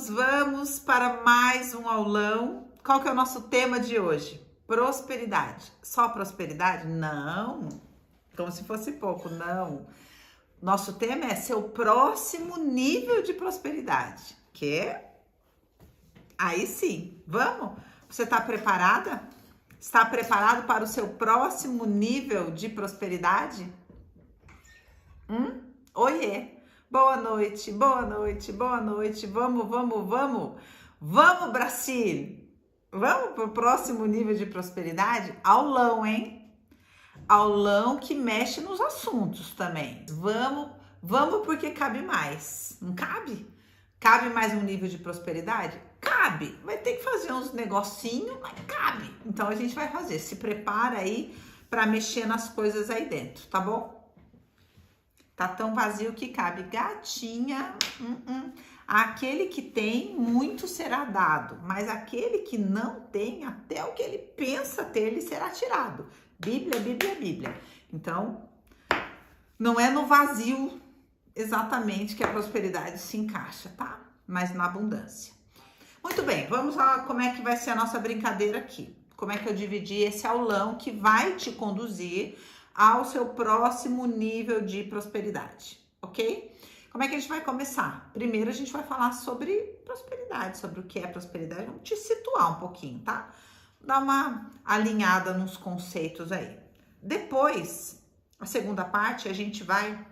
Vamos para mais um aulão. Qual que é o nosso tema de hoje? Prosperidade. Só prosperidade? Não. Como se fosse pouco, não. Nosso tema é seu próximo nível de prosperidade. Que? Aí sim. Vamos? Você está preparada? Está preparado para o seu próximo nível de prosperidade? Oiê! Boa noite, boa noite, boa noite. Vamos. Vamos, Brasil! Vamos para o próximo nível de prosperidade? Aulão, hein? Aulão que mexe nos assuntos também. Vamos porque cabe mais. Não cabe? Cabe mais um nível de prosperidade? Cabe. Vai ter que fazer uns negocinhos, mas cabe. Então a gente vai fazer. Se prepara aí para mexer nas coisas aí dentro, tá bom? Tá tão vazio que cabe. Gatinha, Aquele que tem, muito será dado. Mas aquele que não tem, até o que ele pensa ter, lhe será tirado. Bíblia, Bíblia, Bíblia. Então, não é no vazio exatamente que a prosperidade se encaixa, tá? Mas na abundância. Muito bem, vamos lá como é que vai ser a nossa brincadeira aqui. Como é que eu dividi esse aulão que vai te conduzir ao seu próximo nível de prosperidade, ok? Como é que a gente vai começar? Primeiro a gente vai falar sobre prosperidade, sobre o que é prosperidade. Vamos te situar um pouquinho, tá? Dar uma alinhada nos conceitos aí. Depois, a segunda parte, a gente vai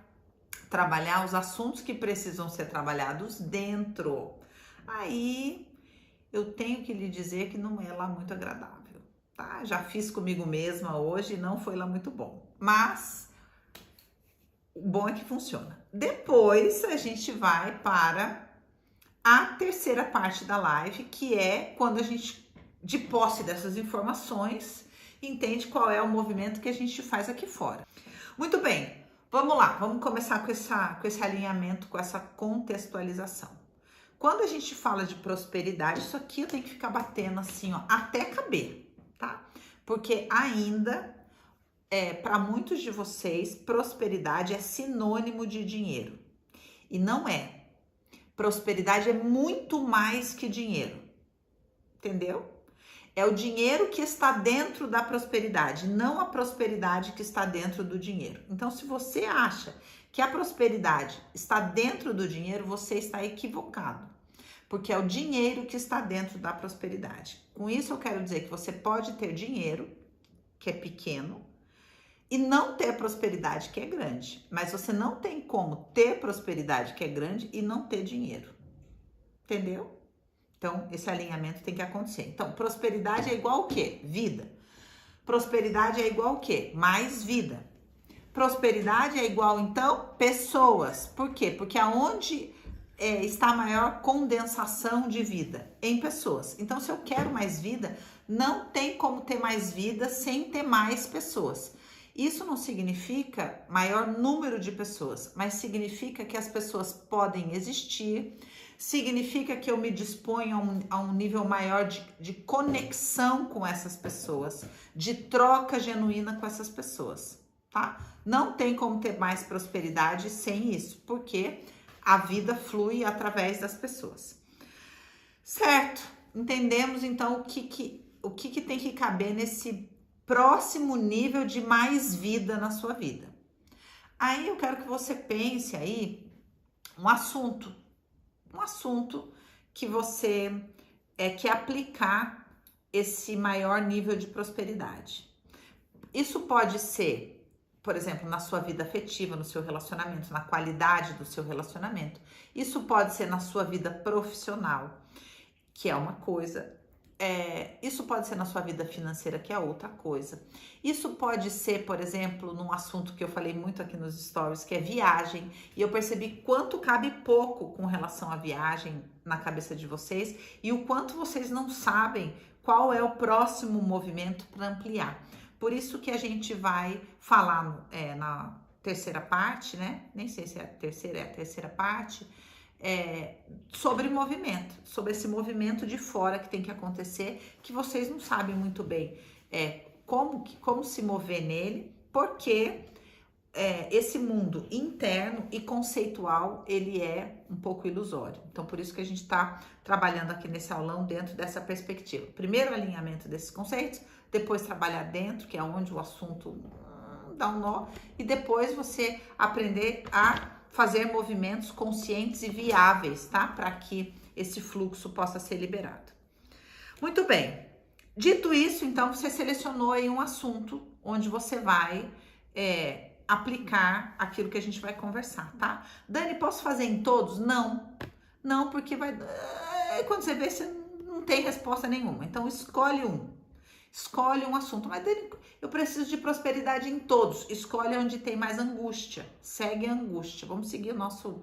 trabalhar os assuntos que precisam ser trabalhados dentro. Aí, eu tenho que lhe dizer que não é lá muito agradável, tá? Já fiz comigo mesma hoje e não foi lá muito bom. Mas o bom é que funciona. Depois a gente vai para a terceira parte da live, que é quando a gente, de posse dessas informações, entende qual é o movimento que a gente faz aqui fora. Muito bem, vamos lá, vamos começar com esse alinhamento, com essa contextualização. Quando a gente fala de prosperidade, isso aqui eu tenho que ficar batendo assim, ó, até caber, tá? Porque ainda para muitos de vocês, prosperidade é sinônimo de dinheiro. E não é. Prosperidade é muito mais que dinheiro. Entendeu? É o dinheiro que está dentro da prosperidade, não a prosperidade que está dentro do dinheiro. Então, se você acha que a prosperidade está dentro do dinheiro, você está equivocado. Porque é o dinheiro que está dentro da prosperidade. Com isso, eu quero dizer que você pode ter dinheiro, que é pequeno, e não ter prosperidade, que é grande. Mas você não tem como ter prosperidade, que é grande, e não ter dinheiro. Entendeu? Então, esse alinhamento tem que acontecer. Então, prosperidade é igual o quê? Vida. Prosperidade é igual o quê? Mais vida. Prosperidade é igual, então, pessoas. Por quê? Porque aonde está a maior condensação de vida? Em pessoas. Então, se eu quero mais vida, não tem como ter mais vida sem ter mais pessoas. Isso não significa maior número de pessoas, mas significa que as pessoas podem existir, significa que eu me disponho a um nível maior de conexão com essas pessoas, de troca genuína com essas pessoas, tá? Não tem como ter mais prosperidade sem isso, porque a vida flui através das pessoas. Certo? Entendemos então o que tem que caber nesse próximo nível de mais vida na sua vida. Aí eu quero que você pense aí um assunto que você quer aplicar esse maior nível de prosperidade. Isso pode ser, por exemplo, na sua vida afetiva, no seu relacionamento, na qualidade do seu relacionamento. Isso pode ser na sua vida profissional, que é uma coisa. Isso pode ser na sua vida financeira, que é outra coisa. Isso pode ser, por exemplo, num assunto que eu falei muito aqui nos stories, que é viagem. E eu percebi quanto cabe pouco com relação à viagem na cabeça de vocês e o quanto vocês não sabem qual é o próximo movimento para ampliar. Por isso que a gente vai falar na terceira parte, né? Nem sei se é a terceira parte. Sobre movimento, sobre esse movimento de fora que tem que acontecer, que vocês não sabem muito bem como se mover nele, porque esse mundo interno e conceitual, ele é um pouco ilusório. Então, por isso que a gente está trabalhando aqui nesse aulão dentro dessa perspectiva. Primeiro, alinhamento desses conceitos, depois trabalhar dentro, que é onde o assunto dá um nó, e depois você aprender a fazer movimentos conscientes e viáveis, tá? Para que esse fluxo possa ser liberado. Muito bem. Dito isso, então, você selecionou aí um assunto onde você vai aplicar aquilo que a gente vai conversar, tá? Dani, posso fazer em todos? Não. Não, porque vai... Quando você vê, você não tem resposta nenhuma. Então, escolhe um. Escolhe um assunto. Mas, Dani, eu preciso de prosperidade em todos. Escolhe onde tem mais angústia. Segue a angústia. Vamos seguir o nosso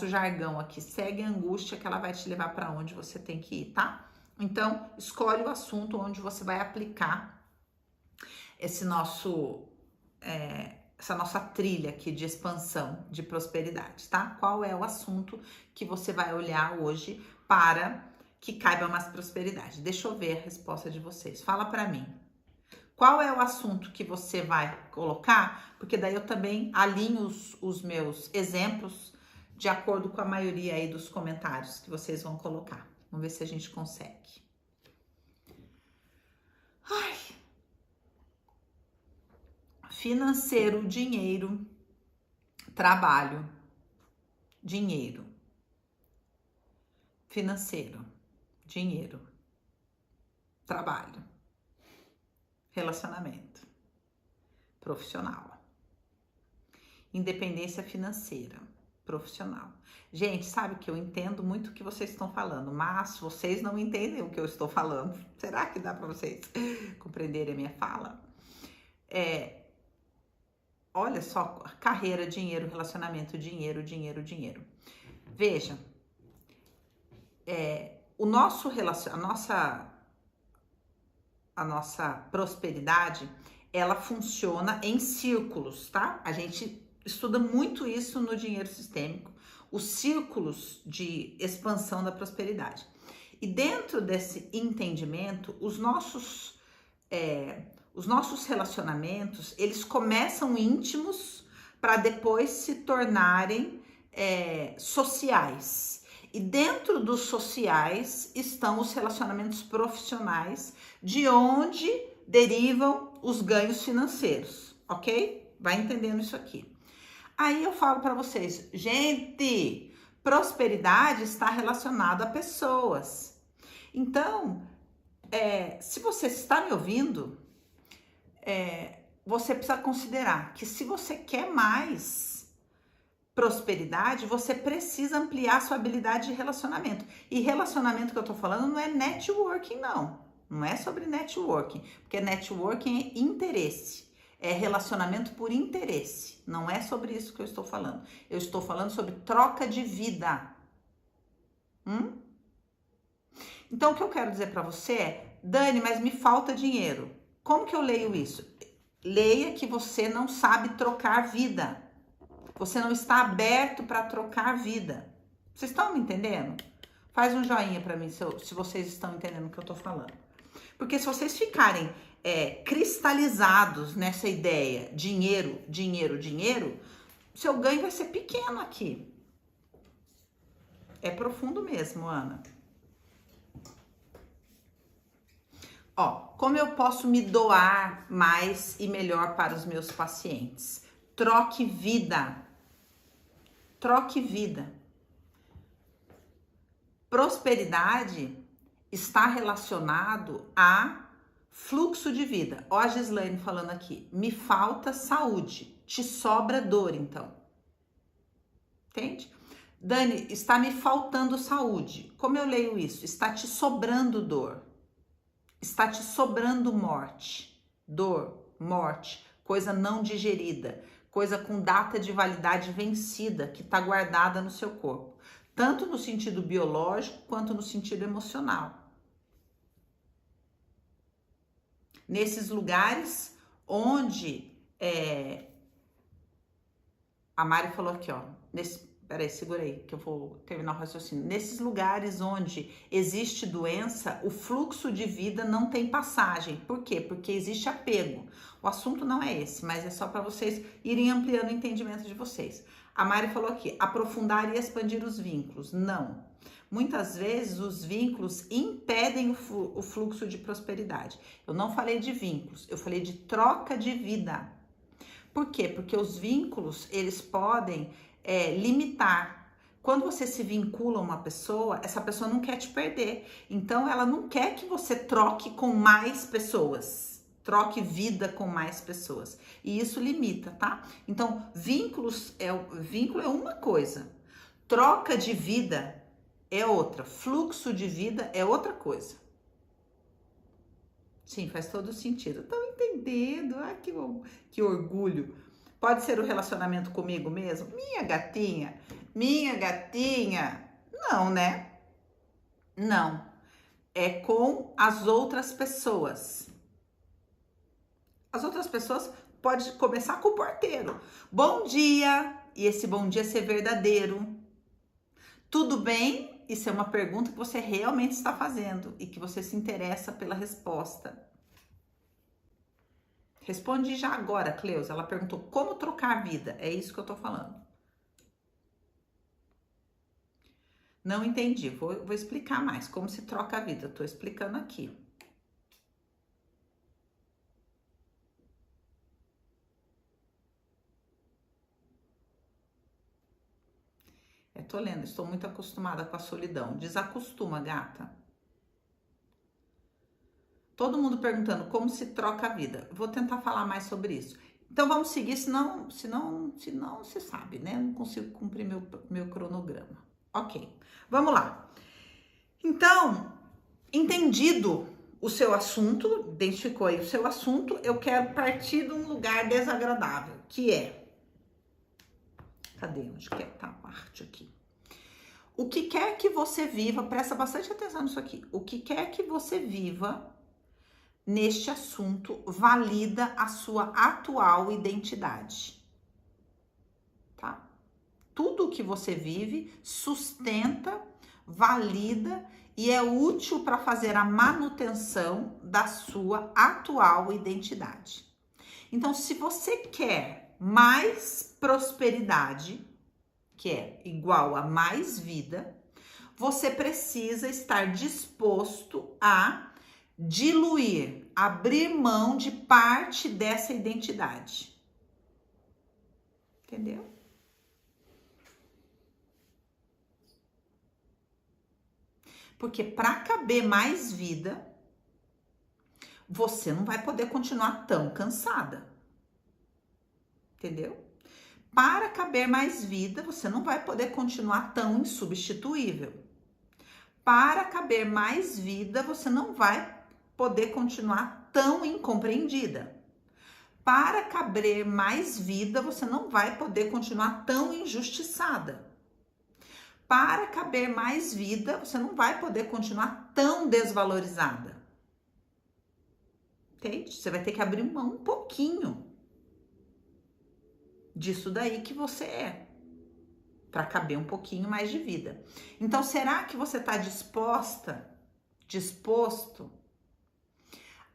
jargão aqui. Segue a angústia que ela vai te levar para onde você tem que ir, tá? Então, escolhe o assunto onde você vai aplicar essa nossa trilha aqui de expansão, de prosperidade, tá? Qual é o assunto que você vai olhar hoje para que caiba mais prosperidade? Deixa eu ver a resposta de vocês. Fala para mim. Qual é o assunto que você vai colocar? Porque daí eu também alinho os meus exemplos de acordo com a maioria aí dos comentários que vocês vão colocar. Vamos ver se a gente consegue. Ai. Financeiro, dinheiro, trabalho, dinheiro. Financeiro, dinheiro, trabalho, relacionamento, profissional, independência financeira, profissional. Gente, sabe que eu entendo muito o que vocês estão falando, mas vocês não entendem o que eu estou falando. Será que dá para vocês compreenderem a minha fala? Olha só, carreira, dinheiro, relacionamento, dinheiro, dinheiro, dinheiro. Veja, a nossa prosperidade, ela funciona em círculos, tá? A gente estuda muito isso no dinheiro sistêmico, os círculos de expansão da prosperidade. E dentro desse entendimento, os nossos relacionamentos, eles começam íntimos para depois se tornarem sociais. E dentro dos sociais estão os relacionamentos profissionais, de onde derivam os ganhos financeiros, ok? Vai entendendo isso aqui. Aí eu falo para vocês, gente, prosperidade está relacionada a pessoas. Então, se você está me ouvindo, você precisa considerar que se você quer mais prosperidade, você precisa ampliar sua habilidade de relacionamento. E relacionamento que eu tô falando não é networking, não. Não é sobre networking, porque networking é interesse. É relacionamento por interesse. Não é sobre isso que eu estou falando. Eu estou falando sobre troca de vida. Então, o que eu quero dizer para você é, Dani, mas me falta dinheiro. Como que eu leio isso? Leia que você não sabe trocar vida. Você não está aberto para trocar vida. Vocês estão me entendendo? Faz um joinha para mim se vocês estão entendendo o que eu tô falando. Porque se vocês ficarem cristalizados nessa ideia, dinheiro, dinheiro, dinheiro, seu ganho vai ser pequeno aqui. É profundo mesmo, Ana. Ó, como eu posso me doar mais e melhor para os meus pacientes? Troque vida. Troque vida. Prosperidade está relacionado a fluxo de vida. Ó, a Gislaine falando aqui. Me falta saúde. Te sobra dor, então. Entende? Dani, está me faltando saúde. Como eu leio isso? Está te sobrando dor. Está te sobrando morte. Dor, morte, coisa não digerida. Coisa com data de validade vencida, que está guardada no seu corpo. Tanto no sentido biológico, quanto no sentido emocional. Nesses lugares onde... a Mari falou aqui, ó. Peraí, segura aí, que eu vou terminar o raciocínio. Nesses lugares onde existe doença, o fluxo de vida não tem passagem. Por quê? Porque existe apego. O assunto não é esse, mas é só para vocês irem ampliando o entendimento de vocês. A Mari falou aqui, aprofundar e expandir os vínculos. Não. Muitas vezes os vínculos impedem o fluxo de prosperidade. Eu não falei de vínculos, eu falei de troca de vida. Por quê? Porque os vínculos, eles podem limitar. Quando você se vincula a uma pessoa, essa pessoa não quer te perder. Então, ela não quer que você troque com mais pessoas. Troque vida com mais pessoas. E isso limita, tá? Então, vínculo é uma coisa. Troca de vida é outra. Fluxo de vida é outra coisa. Sim, faz todo sentido. Estão entendendo? Ah, que orgulho. Pode ser o relacionamento comigo mesmo? Minha gatinha. Não, né? Não. É com as outras pessoas. As outras pessoas pode começar com o porteiro. Bom dia. E esse bom dia ser verdadeiro. Tudo bem? Isso é uma pergunta que você realmente está fazendo e que você se interessa pela resposta. Responde já agora, Cleusa. Ela perguntou como trocar a vida. É isso que eu tô falando. Não entendi. Vou explicar mais como se troca a vida. Eu tô explicando aqui. Tô lendo. Estou muito acostumada com a solidão. Desacostuma, gata. Todo mundo perguntando como se troca a vida. Vou tentar falar mais sobre isso. Então vamos seguir, senão você sabe, né? Não consigo cumprir meu cronograma. Ok, vamos lá. Então, entendido o seu assunto, identificou aí o seu assunto, eu quero partir de um lugar desagradável, que é... Cadê? Onde que tá a parte aqui? O que quer que você viva, presta bastante atenção nisso aqui. O que quer que você viva neste assunto valida a sua atual identidade, tá? Tudo que você vive sustenta, valida e é útil para fazer a manutenção da sua atual identidade. Então, se você quer mais prosperidade, que é igual a mais vida, você precisa estar disposto a diluir, abrir mão de parte dessa identidade. Entendeu? Porque para caber mais vida, você não vai poder continuar tão cansada. Entendeu? Para caber mais vida, você não vai poder continuar tão insubstituível. Para caber mais vida, você não vai poder continuar tão incompreendida. Para caber mais vida, você não vai poder continuar tão injustiçada. Para caber mais vida, você não vai poder continuar tão desvalorizada. Entende? Você vai ter que abrir mão um pouquinho disso daí que você é, para caber um pouquinho mais de vida. Então, será que você está disposto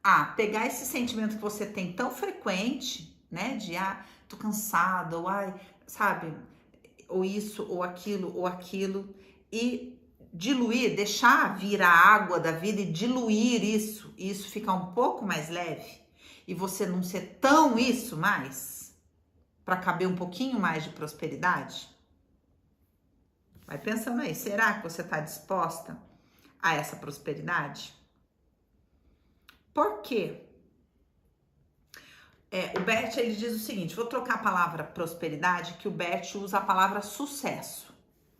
a pegar esse sentimento que você tem tão frequente, né, de tô cansada, ou sabe, ou isso, ou aquilo, e diluir, deixar vir a água da vida e diluir isso, e isso ficar um pouco mais leve, e você não ser tão isso mais, para caber um pouquinho mais de prosperidade? Vai pensando aí, será que você está disposta a essa prosperidade? Por quê? O Bert, ele diz o seguinte, vou trocar a palavra prosperidade, que o Bert usa a palavra sucesso,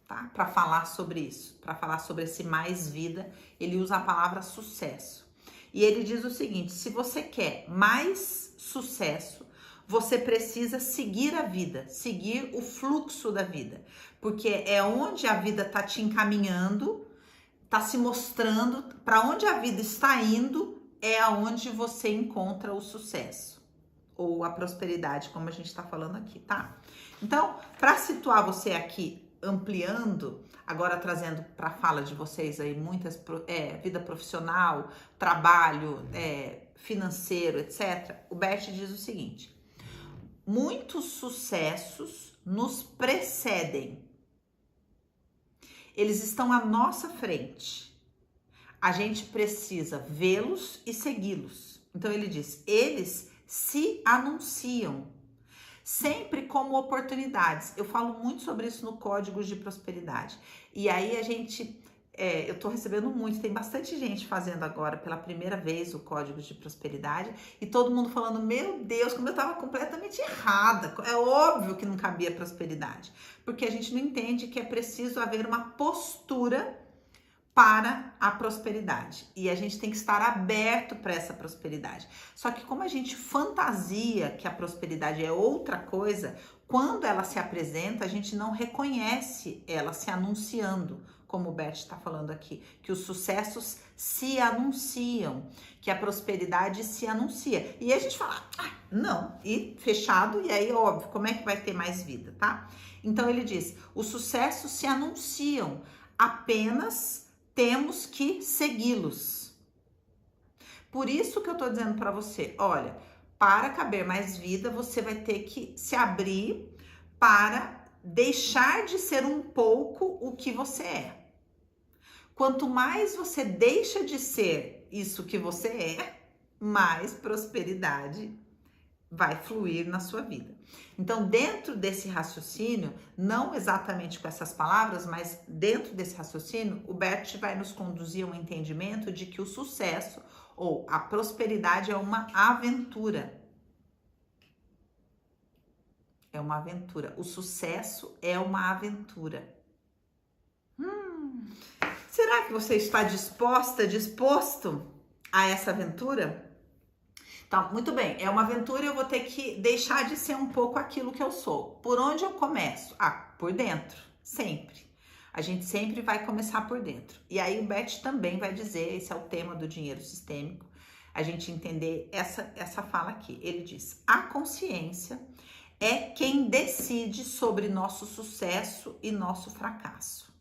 tá? Para falar sobre isso, para falar sobre esse mais vida, ele usa a palavra sucesso. E ele diz o seguinte, se você quer mais sucesso, você precisa seguir a vida, seguir o fluxo da vida, porque é onde a vida tá te encaminhando, tá se mostrando, para onde a vida está indo, é aonde você encontra o sucesso ou a prosperidade, como a gente está falando aqui, tá? Então, para situar você aqui ampliando, agora trazendo para a fala de vocês aí muitas vida profissional, trabalho, financeiro, etc. O Bert diz o seguinte: muitos sucessos nos precedem. Eles estão à nossa frente. A gente precisa vê-los e segui-los. Então ele diz, eles se anunciam, sempre como oportunidades. Eu falo muito sobre isso no Códigos de Prosperidade. E aí eu tô recebendo muito, tem bastante gente fazendo agora pela primeira vez o Código de Prosperidade e todo mundo falando, meu Deus, como eu tava completamente errada. É óbvio que não cabia prosperidade, porque a gente não entende que é preciso haver uma postura para a prosperidade e a gente tem que estar aberto para essa prosperidade. Só que como a gente fantasia que a prosperidade é outra coisa, quando ela se apresenta, a gente não reconhece ela se anunciando, como o Bert está falando aqui, que os sucessos se anunciam, que a prosperidade se anuncia. E a gente fala, não, e fechado, e aí óbvio, como é que vai ter mais vida, tá? Então ele diz, os sucessos se anunciam, apenas temos que segui-los. Por isso que eu tô dizendo para você, olha, para caber mais vida, você vai ter que se abrir para deixar de ser um pouco o que você é. Quanto mais você deixa de ser isso que você é, mais prosperidade vai fluir na sua vida. Então, dentro desse raciocínio, não exatamente com essas palavras, mas dentro desse raciocínio, o Bert vai nos conduzir a um entendimento de que o sucesso ou a prosperidade é uma aventura. É uma aventura. O sucesso é uma aventura. Será que você está disposto a essa aventura? Tá, muito bem, é uma aventura e eu vou ter que deixar de ser um pouco aquilo que eu sou. Por onde eu começo? Por dentro, sempre. A gente sempre vai começar por dentro. E aí o Bert também vai dizer, esse é o tema do dinheiro sistêmico, a gente entender essa fala aqui. Ele diz, a consciência é quem decide sobre nosso sucesso e nosso fracasso.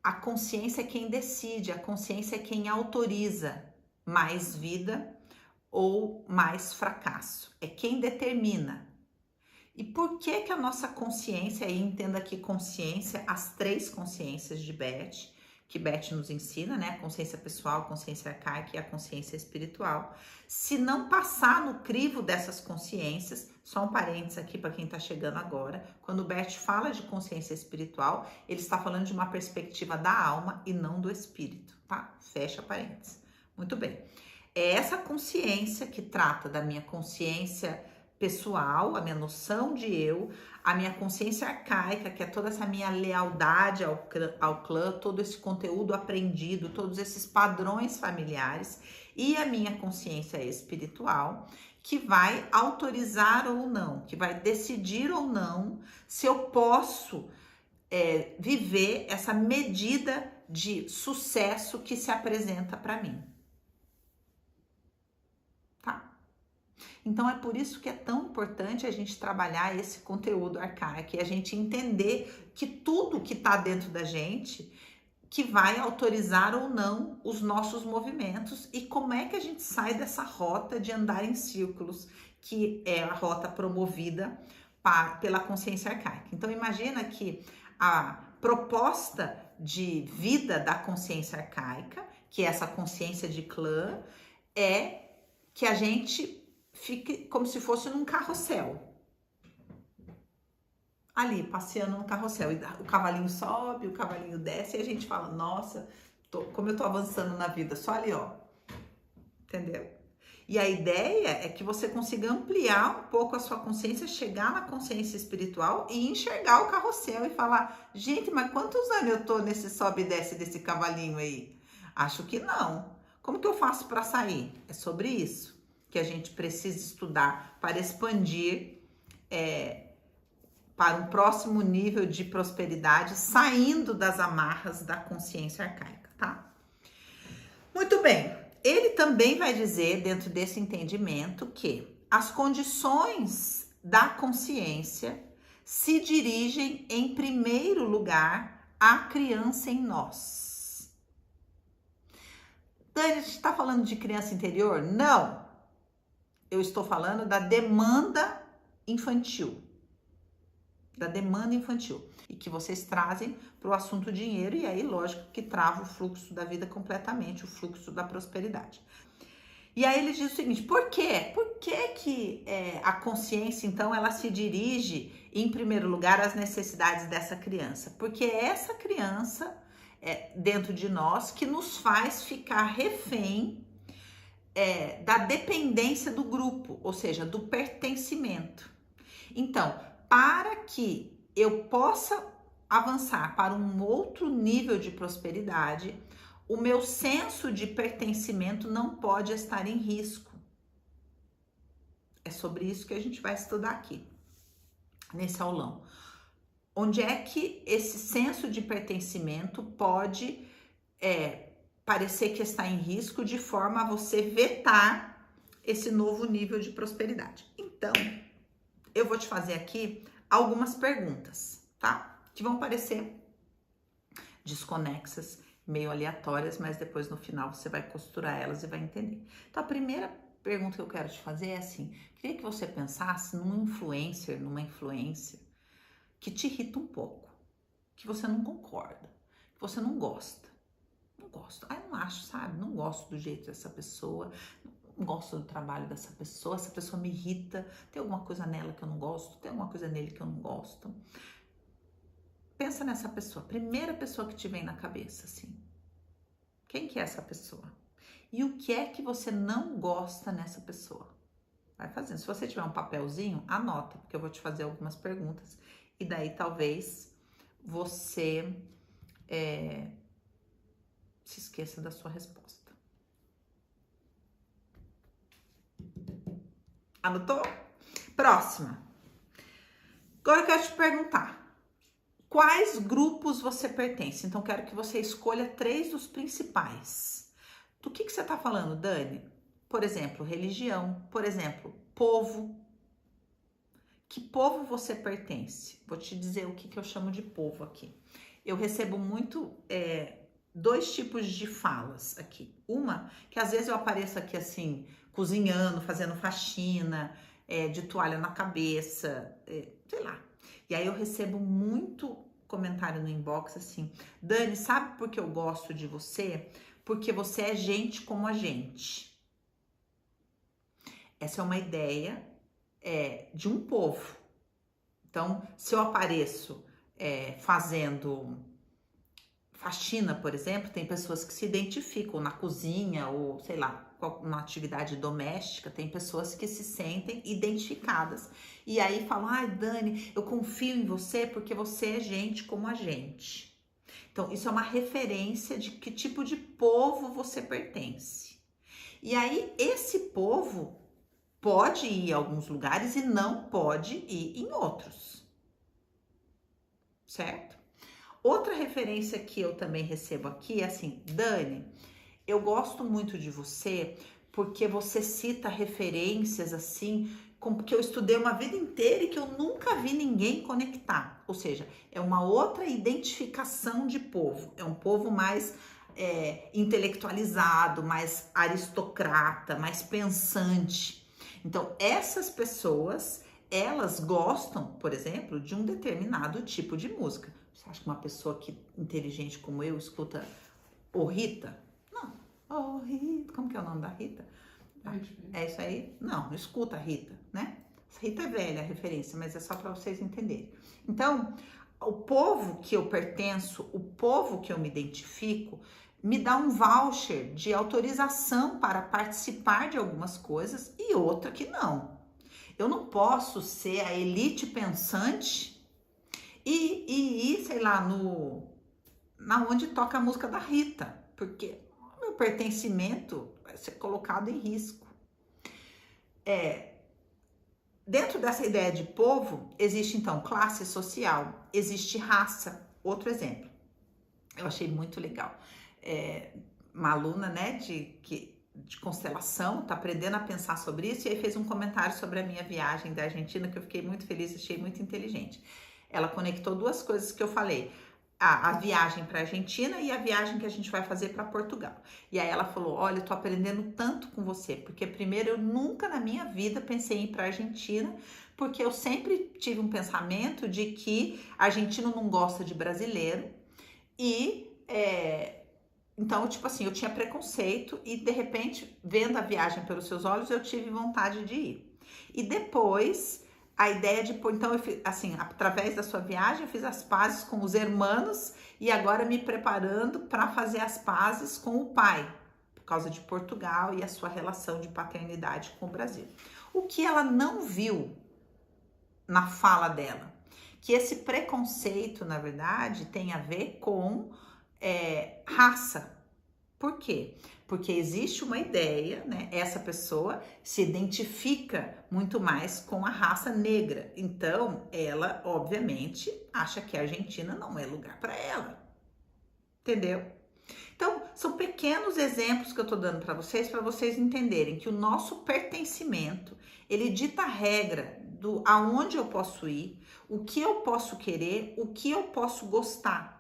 A consciência é quem decide, a consciência é quem autoriza mais vida ou mais fracasso. É quem determina. E por que que a nossa consciência, aí entenda aqui consciência, as três consciências de Bert, que Bert nos ensina, né? A consciência pessoal, a consciência arcaica e a consciência espiritual. Se não passar no crivo dessas consciências, só um parênteses aqui para quem está chegando agora, quando o Bert fala de consciência espiritual, ele está falando de uma perspectiva da alma e não do espírito, tá? Fecha parênteses. Muito bem. É essa consciência que trata da minha consciência pessoal, a minha noção de eu, a minha consciência arcaica, que é toda essa minha lealdade ao clã, todo esse conteúdo aprendido, todos esses padrões familiares, e a minha consciência espiritual, que vai autorizar ou não, que vai decidir ou não se eu posso viver essa medida de sucesso que se apresenta para mim. Então, é por isso que é tão importante a gente trabalhar esse conteúdo arcaico e a gente entender que tudo que está dentro da gente que vai autorizar ou não os nossos movimentos e como é que a gente sai dessa rota de andar em círculos, que é a rota promovida pela consciência arcaica. Então, imagina que a proposta de vida da consciência arcaica, que é essa consciência de clã, é que a gente fique como se fosse num carrossel. Ali, passeando no carrossel. E o cavalinho sobe, o cavalinho desce e a gente fala, nossa, como eu tô avançando na vida. Só ali, ó. Entendeu? E a ideia é que você consiga ampliar um pouco a sua consciência, chegar na consciência espiritual e enxergar o carrossel e falar, gente, mas quantos anos eu tô nesse sobe e desce desse cavalinho aí? Acho que não. Como que eu faço para sair? É sobre isso que a gente precisa estudar para expandir para um próximo nível de prosperidade, saindo das amarras da consciência arcaica, tá? Muito bem. Ele também vai dizer, dentro desse entendimento, que as condições da consciência se dirigem em primeiro lugar à criança em nós. Dani, a gente está falando de criança interior? Não. Eu estou falando da demanda infantil. Da demanda infantil. E que vocês trazem para o assunto dinheiro, e aí, lógico, que trava o fluxo da vida completamente, o fluxo da prosperidade. E aí ele diz o seguinte, por quê? Por que a consciência, então, ela se dirige, em primeiro lugar, às necessidades dessa criança? Porque é essa criança, dentro de nós, que nos faz ficar refém da dependência do grupo, ou seja, do pertencimento. Então, para que eu possa avançar para um outro nível de prosperidade, o meu senso de pertencimento não pode estar em risco. É sobre isso que a gente vai estudar aqui, nesse aulão. Onde é que esse senso de pertencimento pode parecer que está em risco, de forma a você vetar esse novo nível de prosperidade. Então, eu vou te fazer aqui algumas perguntas, tá? Que vão parecer desconexas, meio aleatórias, mas depois no final você vai costurar elas e vai entender. Então, a primeira pergunta que eu quero te fazer é assim: queria que você pensasse numa influencer que te irrita um pouco, que você não concorda, que você não gosta. Não gosto. Eu não acho, sabe? Não gosto do jeito dessa pessoa, não gosto do trabalho dessa pessoa, essa pessoa me irrita, tem alguma coisa nela que eu não gosto, tem alguma coisa nele que eu não gosto. Pensa nessa pessoa, primeira pessoa que te vem na cabeça, assim. Quem que é essa pessoa? E o que é que você não gosta nessa pessoa? Vai fazendo. Se você tiver um papelzinho, anota, porque eu vou te fazer algumas perguntas. E daí, talvez, você se esqueça da sua resposta. Anotou? Próxima. Agora eu quero te perguntar. Quais grupos você pertence? Então, quero que você escolha 3 dos principais. Do que você está falando, Dani? Por exemplo, religião. Por exemplo, povo. Que povo você pertence? Vou te dizer o que eu chamo de povo aqui. Eu recebo muito 2 tipos de falas aqui. Uma, que às vezes eu apareço aqui assim, cozinhando, fazendo faxina, de toalha na cabeça, sei lá. E aí eu recebo muito comentário no inbox assim: Dani, sabe por que eu gosto de você? Porque você é gente como a gente. Essa é uma ideia de um povo. Então, se eu apareço fazendo faxina, por exemplo, tem pessoas que se identificam na cozinha ou, sei lá, uma atividade doméstica, tem pessoas que se sentem identificadas. E aí falam: ai, Dani, eu confio em você porque você é gente como a gente. Então, isso é uma referência de que tipo de povo você pertence. E aí, esse povo pode ir a alguns lugares e não pode ir em outros. Certo? Outra referência que eu também recebo aqui é assim: Dani, eu gosto muito de você porque você cita referências assim, que eu estudei uma vida inteira e que eu nunca vi ninguém conectar. Ou seja, é uma outra identificação de povo. É um povo mais intelectualizado, mais aristocrata, mais pensante. Então, essas pessoas, elas gostam, por exemplo, de um determinado tipo de música. Você acha que uma pessoa inteligente como eu escuta o Rita? Não. Oh, Rita. Como que é o nome da Rita? É isso aí? Não escuta a Rita, né? Rita é velha a referência, mas é só para vocês entenderem. Então, o povo que eu pertenço, o povo que eu me identifico, me dá um voucher de autorização para participar de algumas coisas e outra que não. Eu não posso ser a elite pensante e ir, sei lá, na onde toca a música da Rita, porque o meu pertencimento vai ser colocado em risco. Dentro dessa ideia de povo, existe então classe social, existe raça. Outro exemplo, eu achei muito legal. Uma aluna, né, de constelação, tá aprendendo a pensar sobre isso, e aí fez um comentário sobre a minha viagem da Argentina, que eu fiquei muito feliz, achei muito inteligente. Ela conectou duas coisas que eu falei, a viagem para a Argentina e a viagem que a gente vai fazer para Portugal. E aí ela falou, olha, eu tô aprendendo tanto com você, porque primeiro eu nunca na minha vida pensei em ir para a Argentina, porque eu sempre tive um pensamento de que argentino não gosta de brasileiro, e então, tipo assim, eu tinha preconceito e de repente, vendo a viagem pelos seus olhos, eu tive vontade de ir. E depois, a ideia de, então, eu fiz, assim, através da sua viagem, eu fiz as pazes com os hermanos e agora me preparando para fazer as pazes com o pai, por causa de Portugal e a sua relação de paternidade com o Brasil. O que ela não viu na fala dela, que esse preconceito, na verdade, tem a ver com raça. Por quê? Porque existe uma ideia, né? Essa pessoa se identifica muito mais com a raça negra. Então, ela, obviamente, acha que a Argentina não é lugar para ela. Entendeu? Então, são pequenos exemplos que eu tô dando para vocês entenderem que o nosso pertencimento, ele dita a regra do aonde eu posso ir, o que eu posso querer, o que eu posso gostar.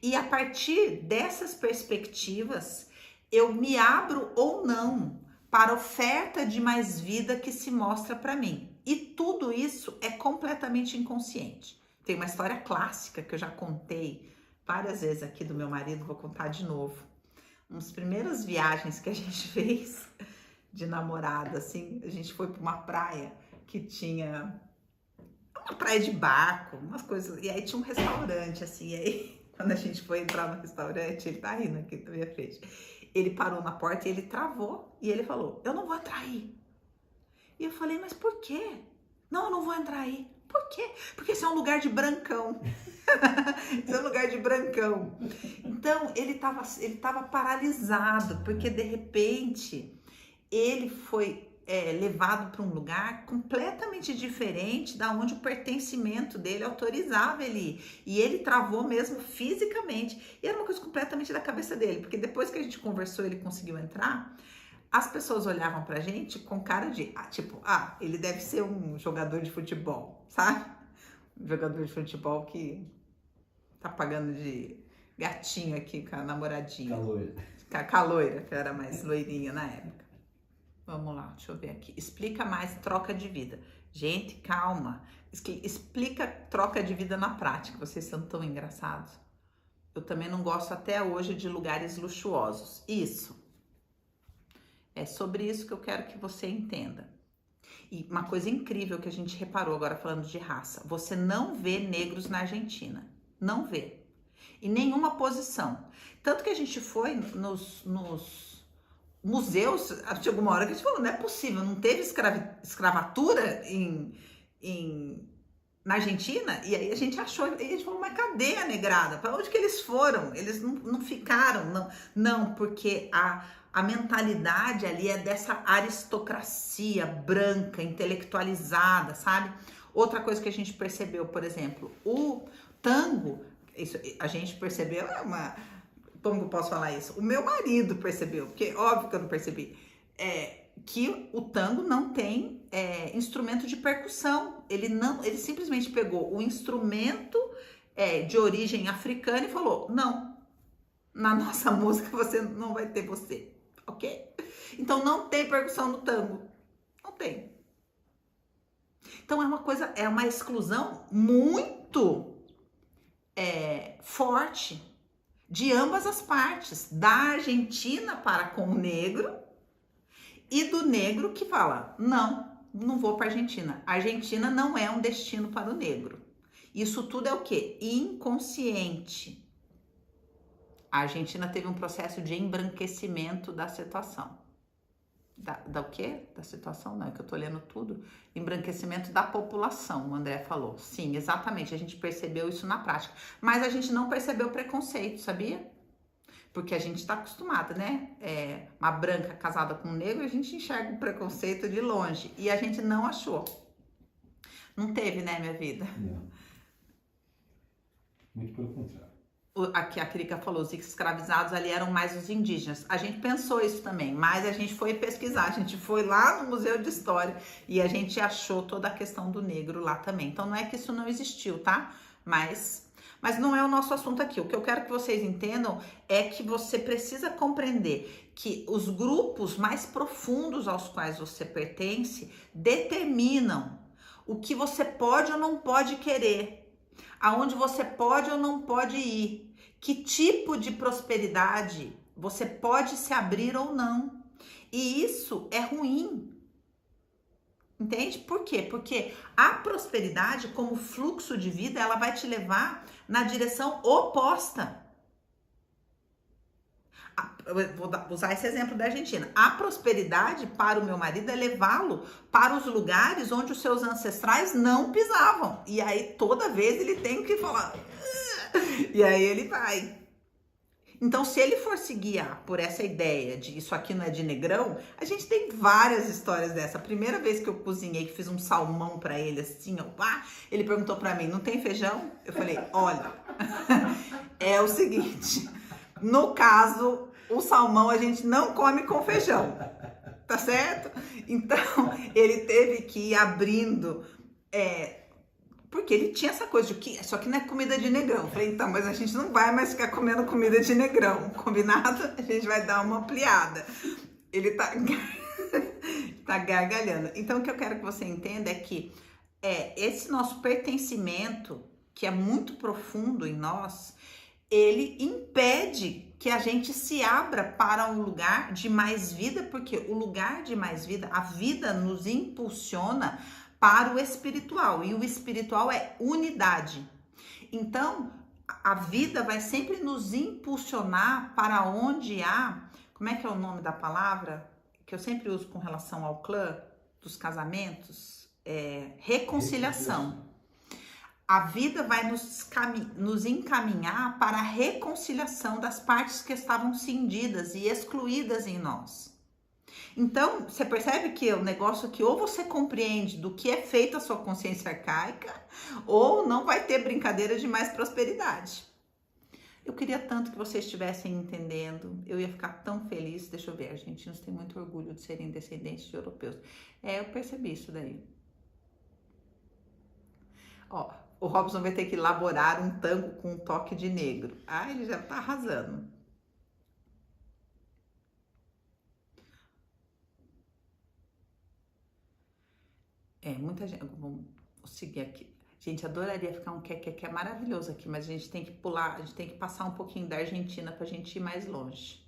E a partir dessas perspectivas, eu me abro ou não para a oferta de mais vida que se mostra para mim. E tudo isso é completamente inconsciente. Tem uma história clássica que eu já contei várias vezes aqui do meu marido, vou contar de novo. Nas primeiras viagens que a gente fez de namorada, assim, a gente foi para uma praia que tinha uma praia de barco, umas coisas, e aí tinha um restaurante, assim, e aí quando a gente foi entrar no restaurante, ele tá rindo aqui na minha frente, ele parou na porta e ele travou, e ele falou, eu não vou entrar aí. E eu falei, mas por quê? Não, eu não vou entrar aí. Por quê? Porque esse é um lugar de brancão. Esse é um lugar de brancão. Então, ele tava paralisado, porque de repente, ele foi levado para um lugar completamente diferente da onde o pertencimento dele autorizava ele ir. E ele travou mesmo fisicamente. E era uma coisa completamente da cabeça dele, porque depois que a gente conversou, ele conseguiu entrar. As pessoas olhavam pra gente com cara de, ele deve ser um jogador de futebol, sabe? Um jogador de futebol que tá pagando de gatinho aqui com a namoradinha. Com a loira, que era mais loirinha na época. Vamos lá, deixa eu ver aqui. Explica mais troca de vida. Gente, calma. Explica troca de vida na prática. Vocês são tão engraçados. Eu também não gosto até hoje de lugares luxuosos. Isso. É sobre isso que eu quero que você entenda. E uma coisa incrível que a gente reparou agora falando de raça. Você não vê negros na Argentina. Não vê. Em nenhuma posição. Tanto que a gente foi nos museus, chegou uma hora que a gente falou, não é possível, não teve escravatura na Argentina? E aí a gente achou, e a gente falou, mas cadê a negrada? Para onde que eles foram? Eles não ficaram, não, porque a mentalidade ali é dessa aristocracia branca, intelectualizada, sabe? Outra coisa que a gente percebeu, por exemplo, o tango, isso a gente percebeu, como eu posso falar isso? O meu marido percebeu, porque óbvio que eu não percebi, que o tango não tem instrumento de percussão. Ele simplesmente pegou o instrumento de origem africana e falou, não, na nossa música você não vai ter você, ok? Então não tem percussão no tango, não tem. Então é uma exclusão muito forte de ambas as partes, da Argentina para com o negro e do negro que fala, não vou para a Argentina. A Argentina não é um destino para o negro. Isso tudo é o quê? Inconsciente. A Argentina teve um processo de embranquecimento da situação. Da o quê? Da situação? Não, é que eu tô lendo tudo. Embranquecimento da população, o André falou. Sim, exatamente, a gente percebeu isso na prática. Mas a gente não percebeu preconceito, sabia? Porque a gente tá acostumado, né? Uma branca casada com um negro, a gente enxerga o preconceito de longe. E a gente não achou. Não teve, né, minha vida? Não. Muito pelo contrário. Aqui a Krika falou, os escravizados ali eram mais os indígenas. A gente pensou isso também, mas a gente foi pesquisar, a gente foi lá no Museu de História e a gente achou toda a questão do negro lá também. Então não é que isso não existiu, tá? Mas não é o nosso assunto aqui. O que eu quero que vocês entendam é que você precisa compreender que os grupos mais profundos aos quais você pertence determinam o que você pode ou não pode querer, aonde você pode ou não pode ir, que tipo de prosperidade você pode se abrir ou não. E isso é ruim. Entende? Por quê? Porque a prosperidade, como fluxo de vida, ela vai te levar na direção oposta. Vou usar esse exemplo da Argentina. A prosperidade para o meu marido é levá-lo para os lugares onde os seus ancestrais não pisavam. E aí toda vez ele tem que falar. E aí ele vai. Então, se ele for se guiar por essa ideia de isso aqui não é de negrão, a gente tem várias histórias dessa. A primeira vez que eu cozinhei, que fiz um salmão para ele assim, ele perguntou para mim, não tem feijão? Eu falei, olha, é o seguinte, no caso, o salmão a gente não come com feijão, tá certo? Então, ele teve que ir abrindo, porque ele tinha essa coisa de que isso aqui não é comida de negrão. Eu falei, então, mas a gente não vai mais ficar comendo comida de negrão, combinado? A gente vai dar uma ampliada. Ele tá, tá gargalhando. Então, o que eu quero que você entenda é que esse nosso pertencimento, que é muito profundo em nós, ele impede que a gente se abra para um lugar de mais vida, porque o lugar de mais vida, a vida nos impulsiona para o espiritual, e o espiritual é unidade. Então, a vida vai sempre nos impulsionar para onde há, como é que é o nome da palavra? Que eu sempre uso com relação ao clã dos casamentos, reconciliação. A vida vai nos encaminhar para a reconciliação das partes que estavam cindidas e excluídas em nós. Então, você percebe que é um negócio que ou você compreende do que é feita a sua consciência arcaica, ou não vai ter brincadeira de mais prosperidade. Eu queria tanto que vocês estivessem entendendo, eu ia ficar tão feliz. Deixa eu ver, argentinos têm muito orgulho de serem descendentes de europeus. Eu percebi isso daí. Ó, o Robson vai ter que elaborar um tango com um toque de negro. Ele já tá arrasando. Muita gente. Vamos seguir aqui. Gente, adoraria ficar um que é maravilhoso aqui, mas a gente tem que pular, a gente tem que passar um pouquinho da Argentina pra gente ir mais longe.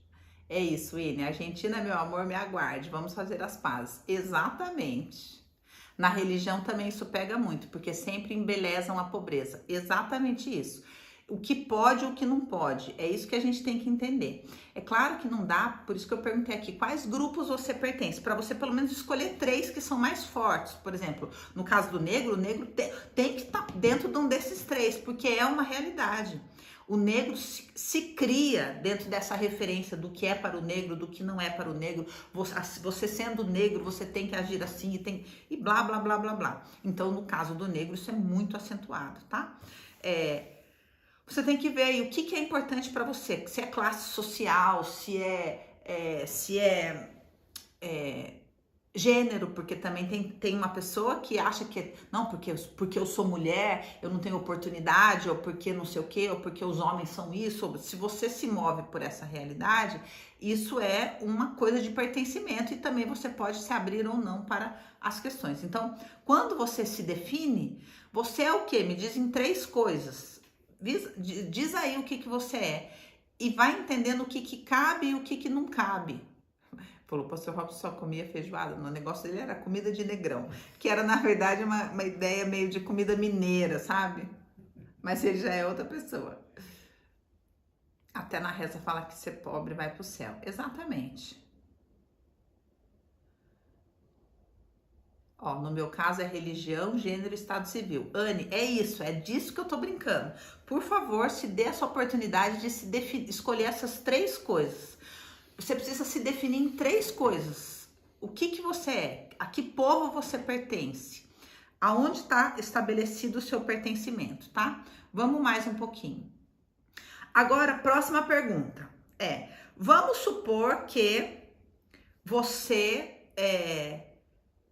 É isso, Ine. Argentina, meu amor, me aguarde. Vamos fazer as pazes. Exatamente. Na religião também isso pega muito, porque sempre embelezam a pobreza. Exatamente isso. O que pode e o que não pode. É isso que a gente tem que entender. É claro que não dá, por isso que eu perguntei aqui, quais grupos você pertence? Para você pelo menos escolher 3 que são mais fortes. Por exemplo, no caso do negro, o negro tem que estar dentro de um desses 3, porque é uma realidade. O negro se cria dentro dessa referência do que é para o negro, do que não é para o negro. Você sendo negro, você tem que agir assim e blá, blá, blá, blá, blá. Então, no caso do negro, isso é muito acentuado, tá? Você tem que ver aí o que é importante para você, se é classe social, se é gênero, porque também tem uma pessoa que acha que não, porque eu sou mulher, eu não tenho oportunidade, ou porque não sei o quê, ou porque os homens são isso. Ou, se você se move por essa realidade, isso é uma coisa de pertencimento, e também você pode se abrir ou não para as questões. Então, quando você se define, você é o quê? Me dizem 3 coisas. Diz aí o que você é, e vai entendendo o que cabe e o que não cabe. Falou, o pastor Robson só comia feijoada. No negócio dele era comida de negrão, que era na verdade uma ideia meio de comida mineira, sabe? Mas ele já é outra pessoa. Até na reza fala que ser pobre vai pro céu. Exatamente. Ó, no meu caso é religião, gênero, estado civil. Anne, é isso, é disso que eu tô brincando. Por favor, se dê essa oportunidade de escolher essas 3 coisas. Você precisa se definir em 3 coisas. O que você é? A que povo você pertence? Aonde está estabelecido o seu pertencimento, tá? Vamos mais um pouquinho. Agora, próxima pergunta é: vamos supor que você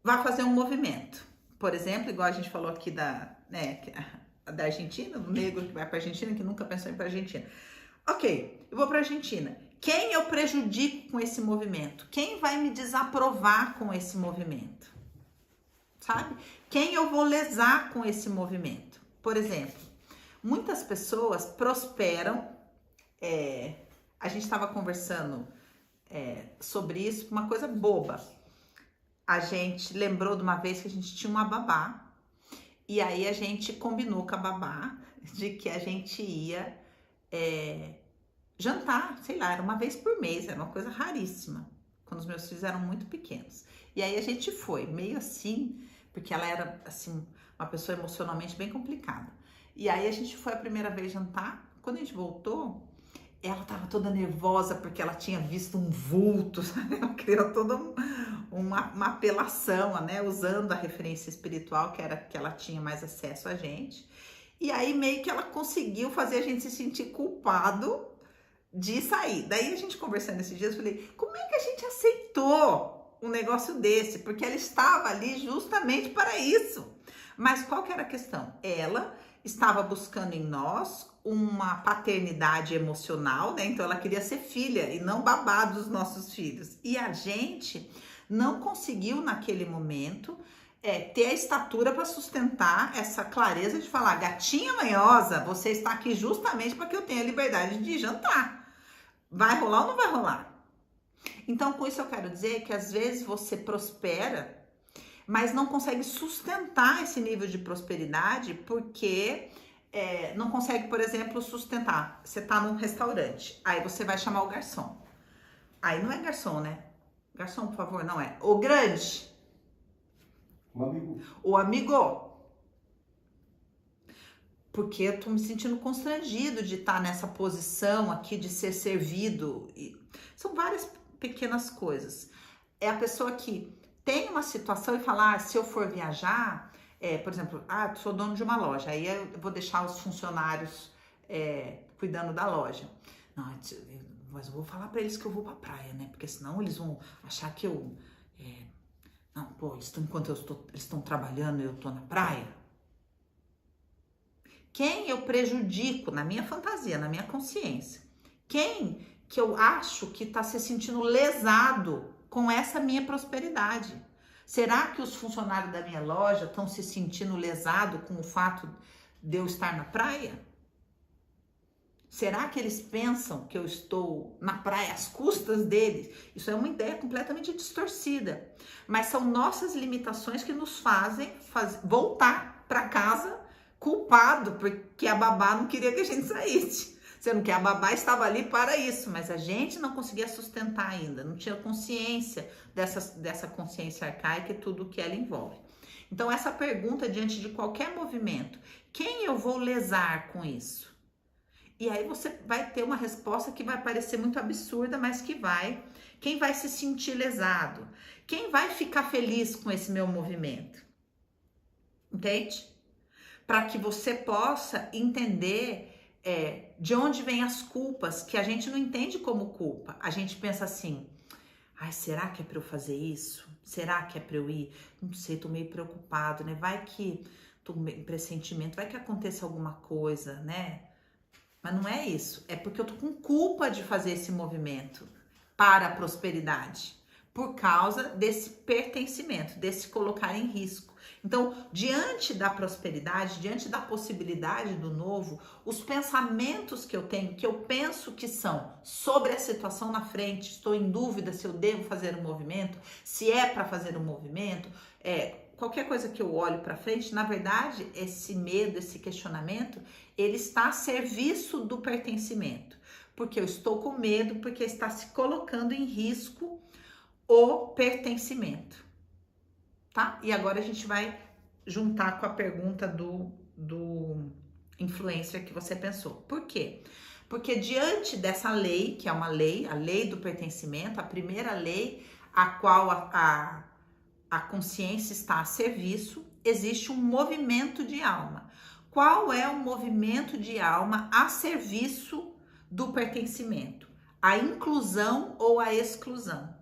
vai fazer um movimento. Por exemplo, igual a gente falou aqui da Argentina, do negro que vai para a Argentina, que nunca pensou em ir para a Argentina. Ok, eu vou para a Argentina. Quem eu prejudico com esse movimento? Quem vai me desaprovar com esse movimento? Sabe? Quem eu vou lesar com esse movimento? Por exemplo, muitas pessoas prosperam. A gente estava conversando sobre isso, uma coisa boba. A gente lembrou de uma vez que a gente tinha uma babá, e aí a gente combinou com a babá de que a gente ia jantar, sei lá, era uma vez por mês, era uma coisa raríssima, quando os meus filhos eram muito pequenos. E aí a gente foi, meio assim, porque ela era, assim, uma pessoa emocionalmente bem complicada. E aí a gente foi a primeira vez jantar, quando a gente voltou, ela tava toda nervosa porque ela tinha visto um vulto, sabe? Ela criou toda uma apelação, né? Usando a referência espiritual, que era que ela tinha mais acesso a gente. E aí meio que ela conseguiu fazer a gente se sentir culpado de sair. Daí a gente conversando esses dias, eu falei, como é que a gente aceitou um negócio desse? Porque ela estava ali justamente para isso. Mas qual que era a questão? Ela estava buscando em nós uma paternidade emocional, né? Então ela queria ser filha e não babá dos nossos filhos. E a gente não conseguiu naquele momento ter a estatura para sustentar essa clareza de falar, gatinha manhosa, você está aqui justamente para que eu tenha a liberdade de jantar. Vai rolar ou não vai rolar? Então, com isso eu quero dizer que às vezes você prospera, mas não consegue sustentar esse nível de prosperidade porque não consegue, por exemplo, sustentar. Você tá num restaurante, aí você vai chamar o garçom. Aí não é garçom, né? Garçom, por favor, não é. O grande. O amigo. O amigo. Porque eu tô me sentindo constrangido de estar nessa posição aqui, de ser servido. São várias pequenas coisas. É a pessoa que tem uma situação e fala, se eu for viajar, por exemplo, sou dono de uma loja, aí eu vou deixar os funcionários cuidando da loja. Não, mas eu vou falar para eles que eu vou pra praia, né? Porque senão eles vão achar que eu... não, pô, enquanto eles estão trabalhando, eu tô na praia. Quem eu prejudico na minha fantasia, na minha consciência? Quem que eu acho que tá se sentindo lesado com essa minha prosperidade? Será que os funcionários da minha loja estão se sentindo lesados com o fato de eu estar na praia? Será que eles pensam que eu estou na praia às custas deles? Isso é uma ideia completamente distorcida. Mas são nossas limitações que nos fazem voltar para casa culpado, porque a babá não queria que a gente saísse. Sendo que a babá estava ali para isso, mas a gente não conseguia sustentar ainda, não tinha consciência dessa consciência arcaica e tudo que ela envolve. Então, essa pergunta diante de qualquer movimento, quem eu vou lesar com isso? E aí você vai ter uma resposta que vai parecer muito absurda, mas quem vai se sentir lesado? Quem vai ficar feliz com esse meu movimento? Entende? Para que você possa entender de onde vêm as culpas, que a gente não entende como culpa. A gente pensa assim, será que é para eu fazer isso? Será que é para eu ir? Não sei, tô meio preocupado, né? Vai que tô com pressentimento, vai que aconteça alguma coisa, né? Mas não é isso, é porque eu tô com culpa de fazer esse movimento para a prosperidade, por causa desse pertencimento, desse colocar em risco. Então, diante da prosperidade, diante da possibilidade do novo, os pensamentos que eu tenho, que eu penso que são sobre a situação na frente, estou em dúvida se eu devo fazer um movimento, se é para fazer um movimento, qualquer coisa que eu olho para frente, na verdade, esse medo, esse questionamento, ele está a serviço do pertencimento. Porque eu estou com medo, porque está se colocando em risco o pertencimento. Tá? E agora a gente vai juntar com a pergunta do influencer que você pensou. Por quê? Porque diante dessa lei, que é uma lei, a lei do pertencimento, a primeira lei a qual a consciência está a serviço, existe um movimento de alma. Qual é o movimento de alma a serviço do pertencimento? A inclusão ou a exclusão?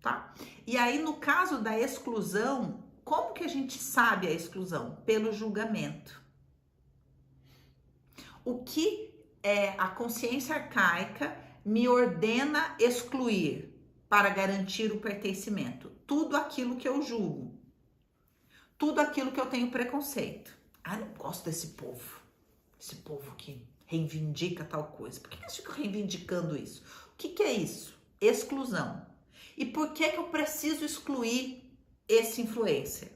Tá? E aí, no caso da exclusão, como que a gente sabe a exclusão? Pelo julgamento. O que a consciência arcaica me ordena excluir para garantir o pertencimento? Tudo aquilo que eu julgo. Tudo aquilo que eu tenho preconceito. Ah, não gosto desse povo. Esse povo que reivindica tal coisa. Por que eles ficam reivindicando isso? O que é isso? Exclusão. E por que eu preciso excluir esse influencer?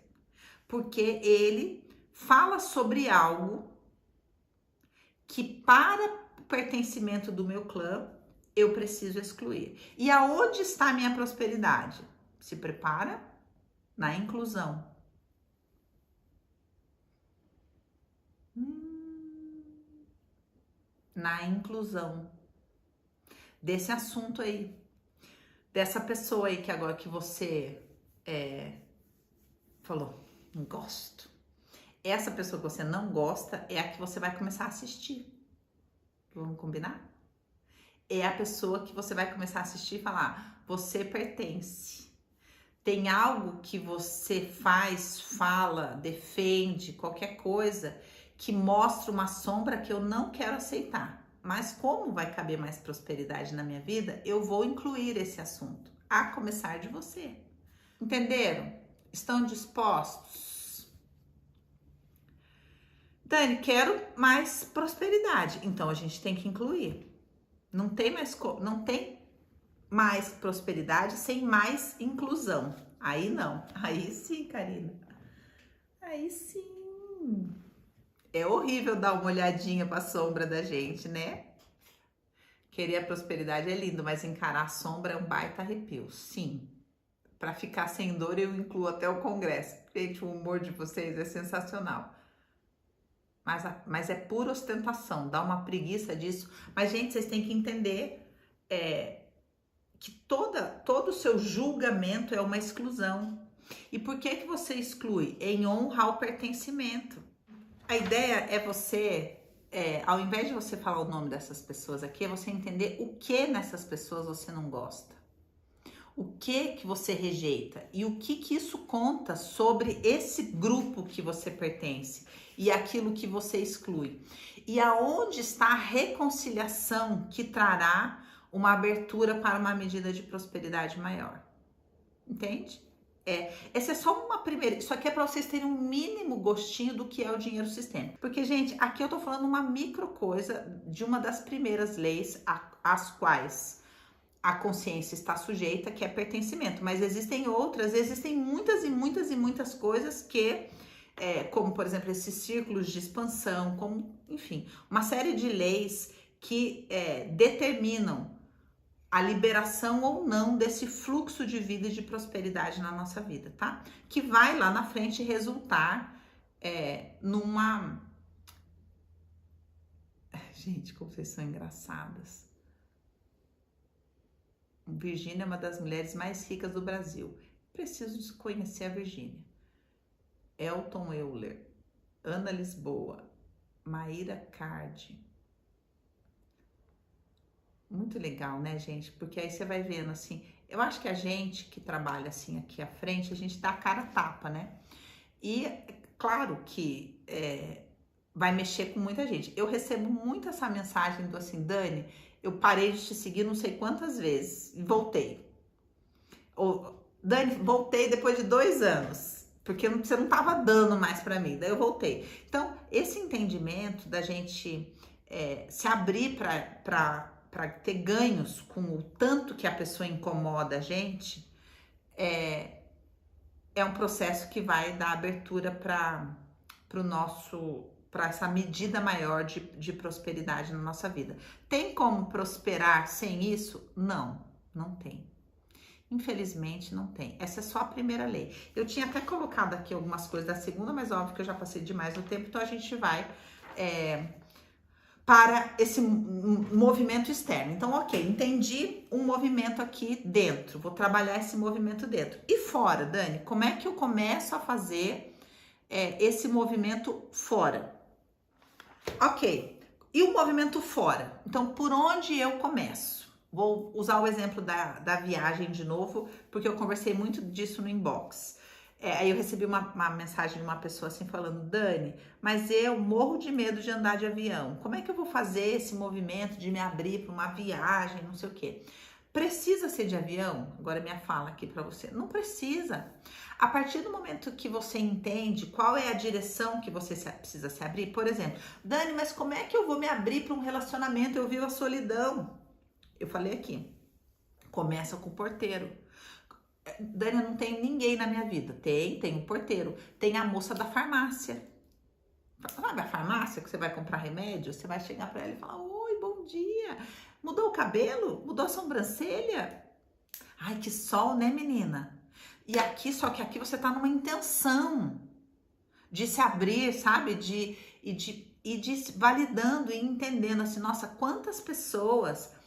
Porque ele fala sobre algo que para o pertencimento do meu clã, eu preciso excluir. E aonde está a minha prosperidade? Se prepara na inclusão. Na inclusão desse assunto aí, dessa pessoa aí que agora que você falou, não gosto. Essa pessoa que você não gosta é a que você vai começar a assistir. Vamos combinar? É a pessoa que você vai começar a assistir e falar, você pertence. Tem algo que você faz, fala, defende, qualquer coisa que mostra uma sombra que eu não quero aceitar. Mas como vai caber mais prosperidade na minha vida, eu vou incluir esse assunto, a começar de você. Entenderam? Estão dispostos? Dani, quero mais prosperidade. Então a gente tem que incluir. Não tem mais prosperidade sem mais inclusão. Aí não. Aí sim, Karina. Aí sim. É horrível dar uma olhadinha para a sombra da gente, né? Querer a prosperidade é lindo, mas encarar a sombra é um baita arrepio. Sim. Para ficar sem dor, eu incluo até o congresso. Gente, o humor de vocês é sensacional. Mas é pura ostentação, dá uma preguiça disso. Mas, gente, vocês têm que entender que todo o seu julgamento é uma exclusão. E por que você exclui? Em honra ao pertencimento. A ideia é você, ao invés de você falar o nome dessas pessoas aqui, é você entender o que nessas pessoas você não gosta. O que você rejeita e o que isso conta sobre esse grupo que você pertence e aquilo que você exclui. E aonde está a reconciliação que trará uma abertura para uma medida de prosperidade maior. Entende? Essa é só uma primeira, isso aqui é para vocês terem um mínimo gostinho do que é o dinheiro sistêmico. Porque, gente, aqui eu tô falando uma micro coisa de uma das primeiras leis às quais a consciência está sujeita, que é pertencimento. Mas existem outras, existem muitas e muitas e muitas coisas que, como, por exemplo, esses círculos de expansão, como, enfim, uma série de leis que determinam a liberação ou não desse fluxo de vida e de prosperidade na nossa vida, tá? Que vai lá na frente resultar numa... Gente, como vocês são engraçadas. Virgínia é uma das mulheres mais ricas do Brasil. Preciso conhecer a Virgínia. Elton Euler, Ana Lisboa, Maíra Cardi. Muito legal, né, gente? Porque aí você vai vendo, assim, eu acho que a gente que trabalha, assim, aqui à frente, a gente dá a cara a tapa, né? E, claro que vai mexer com muita gente. Eu recebo muito essa mensagem do assim, Dani, eu parei de te seguir não sei quantas vezes e voltei. Ou, Dani, voltei depois de 2 anos, porque você não tava dando mais pra mim, daí eu voltei. Então, esse entendimento da gente se abrir para ter ganhos com o tanto que a pessoa incomoda a gente, é um processo que vai dar abertura para essa medida maior de prosperidade na nossa vida. Tem como prosperar sem isso? Não, não tem. Infelizmente não tem. Essa é só a primeira lei. Eu tinha até colocado aqui algumas coisas da segunda, mas óbvio que eu já passei demais o tempo, então a gente vai para esse movimento externo. Então, ok, entendi um movimento aqui dentro, vou trabalhar esse movimento dentro. E fora, Dani, como é que eu começo a fazer esse movimento fora? Ok, E o movimento fora? Então, por onde eu começo? Vou usar o exemplo da viagem de novo, porque eu conversei muito disso no inbox. Aí eu recebi uma mensagem de uma pessoa assim falando: Dani, mas eu morro de medo de andar de avião. Como é que eu vou fazer esse movimento de me abrir para uma viagem, não sei o quê? Precisa ser de avião? Agora minha fala aqui para você. Não precisa. A partir do momento que você entende qual é a direção que você precisa se abrir, por exemplo, Dani, mas como é que eu vou me abrir para um relacionamento? Eu vivo a solidão. Eu falei aqui, começa com o porteiro. Dani, eu não tenho ninguém na minha vida. Tem um porteiro. Tem a moça da farmácia. Sabe a farmácia que você vai comprar remédio? Você vai chegar para ela e falar: oi, bom dia. Mudou o cabelo? Mudou a sobrancelha? Ai, que sol, né, menina? E aqui, só que aqui você tá numa intenção de se abrir, sabe? De validando e entendendo assim, nossa, quantas pessoas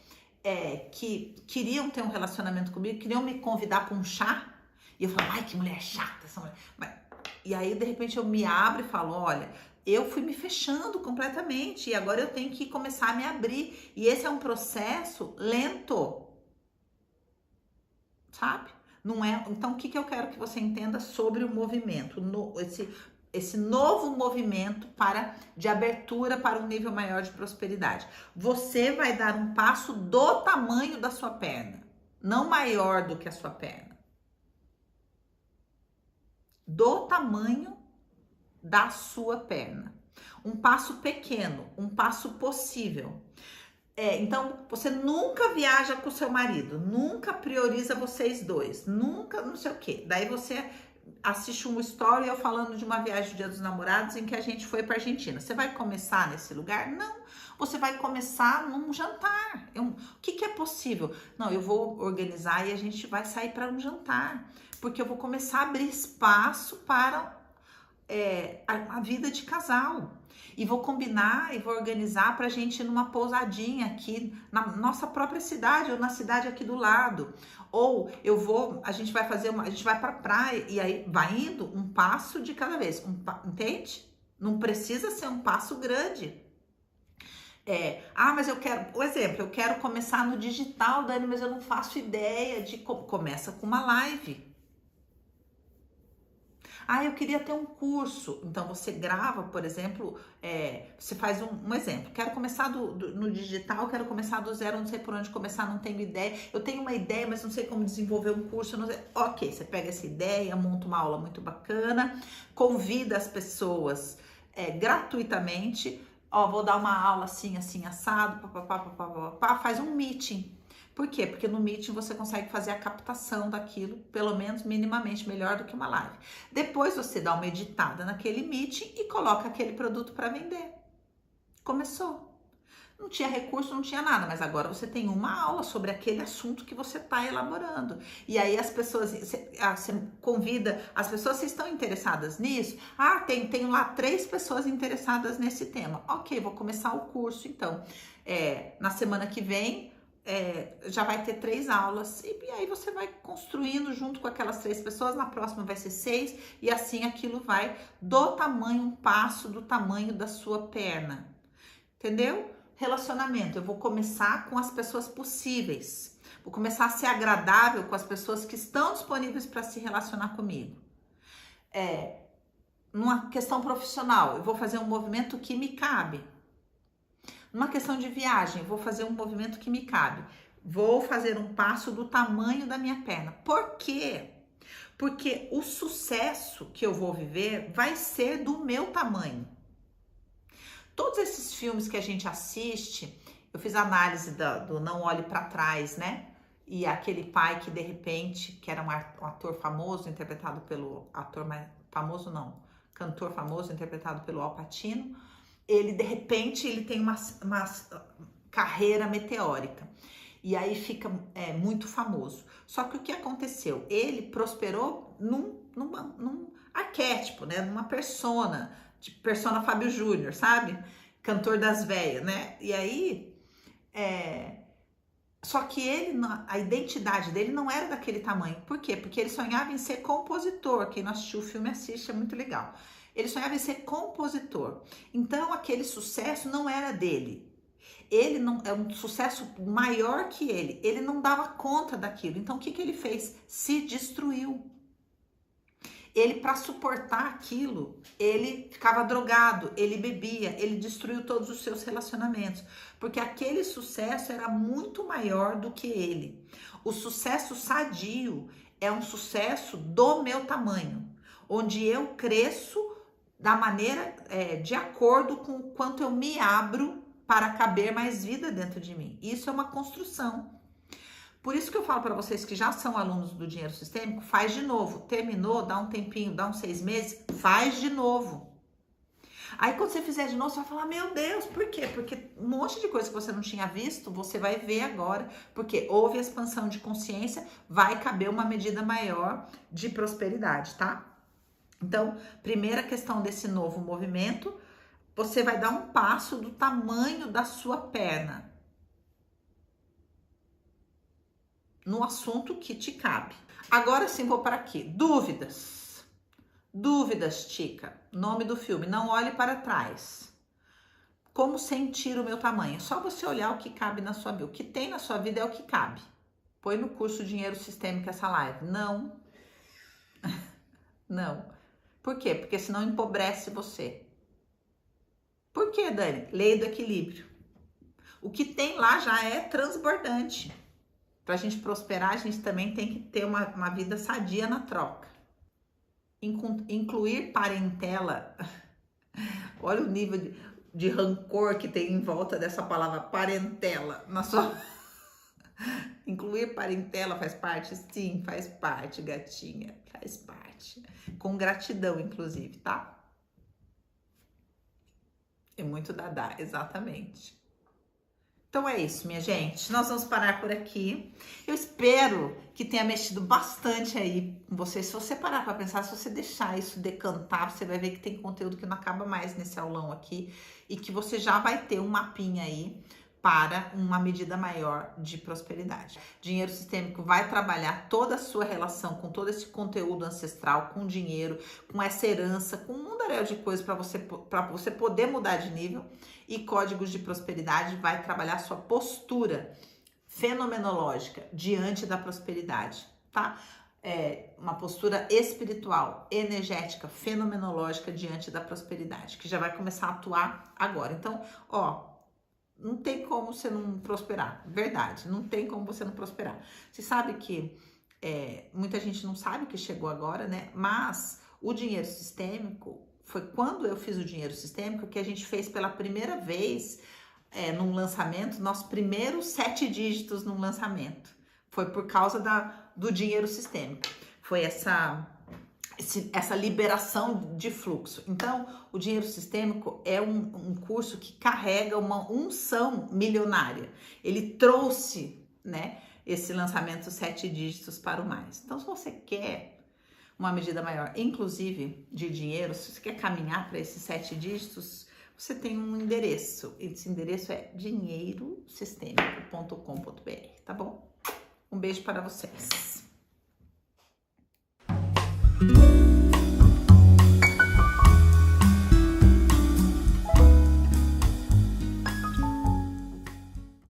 que queriam ter um relacionamento comigo, queriam me convidar para um chá, e eu falo: ai, que mulher chata essa mulher. E aí, de repente, eu me abro e falo: olha, eu fui me fechando completamente e agora eu tenho que começar a me abrir. E esse é um processo lento, sabe? Não é? Então, o que eu quero que você entenda sobre o movimento, esse novo movimento de abertura para um nível maior de prosperidade. Você vai dar um passo do tamanho da sua perna, não maior do que a sua perna. Do tamanho da sua perna. Um passo pequeno, um passo possível. Então, você nunca viaja com o seu marido, nunca prioriza vocês dois, nunca não sei o quê. Daí você assiste um story eu falando de uma viagem do Dia dos Namorados em que a gente foi para Argentina. Você vai começar nesse lugar? Não. Você vai começar num jantar. O que é possível? Não, eu vou organizar e a gente vai sair para um jantar, porque eu vou começar a abrir espaço para a vida de casal. E vou combinar e vou organizar pra gente ir numa pousadinha aqui na nossa própria cidade ou na cidade aqui do lado. Ou a gente vai a gente vai pra praia e aí vai indo um passo de cada vez. Entende? Não precisa ser um passo grande. Mas eu quero começar no digital, Dani, mas eu não faço ideia de como. Começa com uma live. Eu queria ter um curso. Então, você grava, por exemplo, você faz um exemplo. Quero começar no digital, quero começar do zero, não sei por onde começar, não tenho ideia. Eu tenho uma ideia, mas não sei como desenvolver um curso. Não sei. Ok, você pega essa ideia, monta uma aula muito bacana, convida as pessoas gratuitamente. Vou dar uma aula assim, assim, assado, faz um meeting. Por quê? Porque no Meeting você consegue fazer a captação daquilo, pelo menos minimamente melhor do que uma live. Depois você dá uma editada naquele Meeting e coloca aquele produto para vender. Começou. Não tinha recurso, não tinha nada, mas agora você tem uma aula sobre aquele assunto que você está elaborando. E aí as pessoas, você convida as pessoas, vocês estão interessadas nisso? Tem lá 3 pessoas interessadas nesse tema. Ok, vou começar o curso então. Na semana que vem, já vai ter 3 aulas e aí você vai construindo junto com aquelas 3 pessoas, na próxima vai ser 6 e assim aquilo vai do tamanho, um passo do tamanho da sua perna, entendeu? Relacionamento, eu vou começar com as pessoas possíveis, vou começar a ser agradável com as pessoas que estão disponíveis para se relacionar comigo. Numa questão profissional, eu vou fazer um movimento que me cabe. Numa questão de viagem, vou fazer um movimento que me cabe. Vou fazer um passo do tamanho da minha perna. Por quê? Porque o sucesso que eu vou viver vai ser do meu tamanho. Todos esses filmes que a gente assiste, eu fiz análise do Não Olhe Pra Trás, né? E aquele pai que de repente, que era um ator famoso, interpretado pelo cantor famoso, interpretado pelo Al Pacino. Ele, de repente, ele tem uma carreira meteórica. E aí fica muito famoso. Só que o que aconteceu? Ele prosperou num arquétipo, né? Numa persona, de persona Fábio Júnior, sabe? Cantor das véias, né? E aí, Só que a identidade dele não era daquele tamanho. Por quê? Porque ele sonhava em ser compositor. Quem não assistiu o filme assiste, é muito legal. Ele sonhava em ser compositor. Então, aquele sucesso não era dele. Ele não é um sucesso maior que ele. Ele não dava conta daquilo. Então, o que ele fez? Se destruiu. Ele, para suportar aquilo, ele ficava drogado, ele bebia, ele destruiu todos os seus relacionamentos, porque aquele sucesso era muito maior do que ele. O sucesso sadio é um sucesso do meu tamanho, onde eu cresço da maneira, de acordo com o quanto eu me abro para caber mais vida dentro de mim. Isso é uma construção. Por isso que eu falo para vocês que já são alunos do Dinheiro Sistêmico, faz de novo. Terminou, dá um tempinho, dá uns 6 meses, faz de novo. Aí quando você fizer de novo, você vai falar, meu Deus, por quê? Porque um monte de coisa que você não tinha visto, você vai ver agora, porque houve a expansão de consciência, vai caber uma medida maior de prosperidade, tá? Então, primeira questão desse novo movimento, você vai dar um passo do tamanho da sua perna no assunto que te cabe. Agora sim, vou para aqui. Dúvidas. Dúvidas, Tica. Nome do filme. Não olhe para trás. Como sentir o meu tamanho? É só você olhar o que cabe na sua vida. O que tem na sua vida é o que cabe. Põe no curso Dinheiro Sistêmico essa live. Não. Não. Por quê? Porque senão empobrece você. Por quê, Dani? Lei do equilíbrio. O que tem lá já é transbordante. Para a gente prosperar, a gente também tem que ter uma vida sadia na troca. Incluir parentela. Olha o nível de rancor que tem em volta dessa palavra parentela. Na sua... Incluir parentela faz parte? Sim, faz parte, gatinha. Faz parte. Com gratidão, inclusive, tá? É muito dadá, exatamente. Então é isso, minha gente. Nós vamos parar por aqui. Eu espero que tenha mexido bastante aí com você. Se você parar para pensar, se você deixar isso decantar, você vai ver que tem conteúdo que não acaba mais nesse aulão aqui e que você já vai ter um mapinha aí para uma medida maior de prosperidade. Dinheiro Sistêmico vai trabalhar toda a sua relação com todo esse conteúdo ancestral, com dinheiro, com essa herança, com um mundaréu de coisas para você poder mudar de nível. E Códigos de Prosperidade vai trabalhar sua postura fenomenológica diante da prosperidade, tá? Uma postura espiritual, energética, fenomenológica diante da prosperidade, que já vai começar a atuar agora. Então, não tem como você não prosperar, verdade, não tem como você não prosperar. Você sabe que muita gente não sabe que chegou agora, né? Mas o Dinheiro Sistêmico, foi quando eu fiz o Dinheiro Sistêmico que a gente fez pela primeira vez num lançamento, nossos primeiros 7 dígitos num lançamento. Foi por causa do Dinheiro Sistêmico. Foi essa liberação de fluxo. Então, o Dinheiro Sistêmico é um curso que carrega uma unção milionária. Ele trouxe, né, esse lançamento 7 dígitos para o mais. Então, se você quer uma medida maior, inclusive de dinheiro, se você quer caminhar para esses 7 dígitos, você tem um endereço. Esse endereço é dinheirosistemico.com.br, tá bom? Um beijo para vocês.